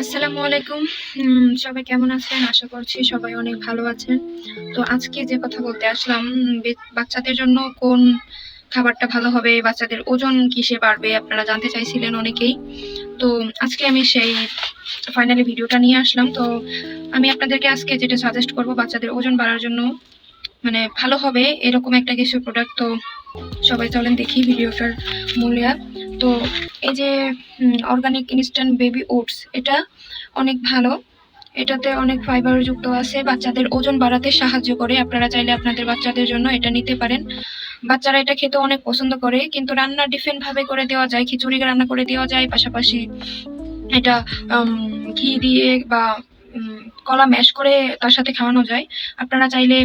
আসসালামু আলাইকুম। সবাই কেমন আছেন? আশা করছি সবাই অনেক ভালো আছেন। তো আজকে যে কথা বলতে আসলাম, বাচ্চাদের জন্য কোন খাবারটা ভালো হবে, বাচ্চাদের ওজন কিসে বাড়বে আপনারা জানতে চাইছিলেন অনেকেই। তো আজকে আমি সেই ফাইনালি ভিডিওটা নিয়ে আসলাম। তো আমি আপনাদেরকে আজকে যেটা সাজেস্ট করব বাচ্চাদের ওজন বাড়ার জন্য, মানে ভালো হবে এরকম একটা কিছু প্রোডাক্ট। তো সবাই চলেন দেখি ভিডিওটার মূল্যায়ন। তো এই যে অর্গানিক ইনস্ট্যান্ট বেবি ওটস, এটা অনেক ভালো। এটাতে অনেক ফাইবার যুক্ত আছে, বাচ্চাদের ওজন বাড়াতে সাহায্য করে। আপনারা চাইলে আপনাদের বাচ্চাদের জন্য এটা নিতে পারেন। বাচ্চারা এটা খেতে অনেক পছন্দ করে, কিন্তু রান্না ডিফারেন্ট ভাবে করে দেওয়া যায়। খিচুড়ি রান্না করে দেওয়া যায়, পাশাপাশি এটা ঘি দিয়ে বা কলা ম্যাশ করে তার সাথে খাওয়ানো যায়। আপনারা চাইলে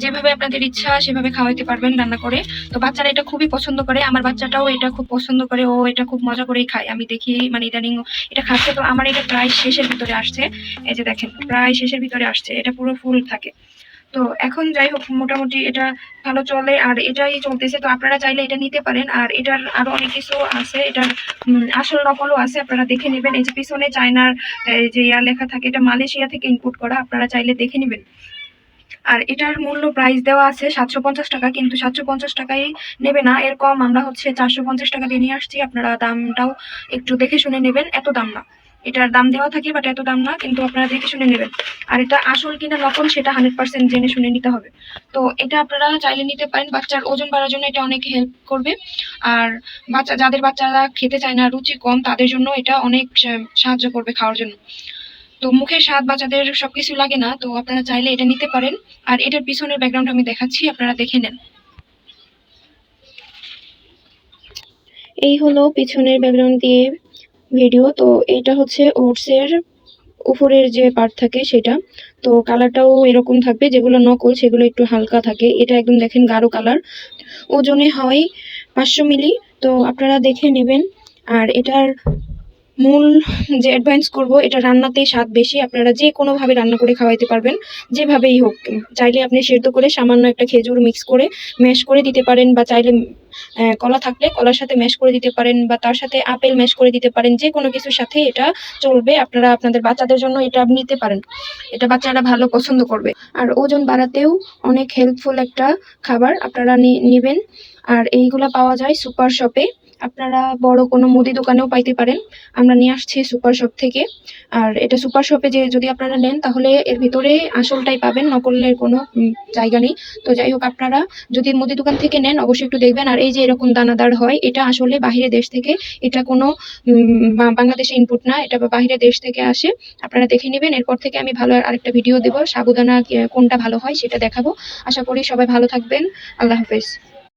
যেভাবে আপনাদের ইচ্ছা সেভাবে খাওয়াইতে পারবেন রান্না করে। তো বাচ্চারা এটা খুবই পছন্দ করে, আমার বাচ্চাটাও এটা খুব পছন্দ করে, ও এটা খুব মজা করেই খায়। আমি দেখি মানে ইদানিং এটা খাচ্ছে। তো আমার এটা প্রায় শেষের ভিতরে আসছে, এই যে দেখেন প্রায় শেষের ভিতরে আসছে, এটা পুরো ফুল থাকে। তো এখন যাই হোক মোটামুটি এটা ভালো চলে আর এটাই চলতেছে। তো আপনারা চাইলে এটা নিতে পারেন। আর এটার আরো অনেক কিছু আছে, এটার আসল নকলও আছে, আপনারা দেখে নেবেন। এই যে পিছনে চায়নার যে লেখা থাকে, এটা মালয়েশিয়া থেকে ইম্পোর্ট করা, আপনারা চাইলে দেখে নেবেন। আর এটার মূল্য প্রাইস দেওয়া আছে 750 টাকা, কিন্তু 750 টাকাই নেবে না, এর কম আমরা হচ্ছে 450 টাকা দিয়ে নিয়ে আসছি। আপনারা দামটাও একটু দেখে শুনে নেবেন, এত দাম না। এটার দাম দেওয়া থাকে বাট এত দাম না, কিন্তু আপনারা দেখে শুনে নেবেন। আর এটা আসল কিনা নকল সেটা 100% জেনে শুনে নিতে হবে। তো এটা আপনারা চাইলে নিতে পারেন, বাচ্চার ওজন বাড়ার জন্য এটা অনেক হেল্প করবে। আর যাদের বাচ্চারা খেতে চায় না, রুচি কম, তাদের জন্য এটা অনেক সাহায্য করবে খাওয়ার জন্য। তো মুখের স্বাদ বাচ্চাদের সবকিছু লাগে না, তো আপনারা চাইলে এটা নিতে পারেন। আর এটার পিছনের ব্যাকগ্রাউন্ড আমি দেখাচ্ছি, আপনারা দেখে নেন। এই হলো পিছনের ব্যাকগ্রাউন্ড দিয়ে ভিডিও। তো এটা হচ্ছে ওটসের উপরের যে পার্ট থাকে সেটা। তো কালারটাও এরকম থাকবে, যেগুলো নকল সেগুলো একটু হালকা থাকে, এটা একদম দেখেন গাঢ় কালার। ওজনে হয় 500 মিলি। তো আপনারা দেখে নেবেন। আর এটার মূল যে অ্যাডভাইস করব, এটা রান্নাতেই স্বাদ বেশি। আপনারা যে কোনোভাবে রান্না করে খাওয়াইতে পারবেন, যেভাবেই হোক। চাইলে আপনি সেদ্ধ করে সামান্য একটা খেজুর মিক্স করে ম্যাশ করে দিতে পারেন, বা চাইলে কলা থাকলে কলার সাথে ম্যাশ করে দিতে পারেন, বা তার সাথে আপেল ম্যাশ করে দিতে পারেন। যে কোনো কিছুর সাথে এটা চলবে। আপনারা আপনাদের বাচ্চাদের জন্য এটা নিতে পারেন, এটা বাচ্চারা ভালো পছন্দ করবে। আর ওজন বাড়াতেও অনেক হেল্পফুল একটা খাবার, আপনারা নেবেন। আর এইগুলা পাওয়া যায় সুপার শপে, আপনারা বড় কোনো মুদি দোকানেও পাইতে পারেন। আমরা নিয়ে আসছি সুপার শপ থেকে। আর এটা সুপার শপে যে যদি আপনারা নেন, তাহলে এর ভিতরে আসলটাই পাবেন, নকলের কোনো জায়গা নেই। তো যাই হোক, আপনারা যদি মুদি দোকান থেকে নেন অবশ্যই একটু দেখবেন। আর এই যে এরকম দানাদার হয়, এটা আসলে বাহিরের দেশ থেকে, এটা কোনো বাংলাদেশে ইনপুট না, এটা বাহিরের দেশ থেকে আসে। আপনারা দেখে নেবেন। এরপর থেকে আমি ভালো আরেকটা ভিডিও দেবো, সাবুদানা কোনটা ভালো হয় সেটা দেখাবো। আশা করি সবাই ভালো থাকবেন। আল্লাহ হাফেজ।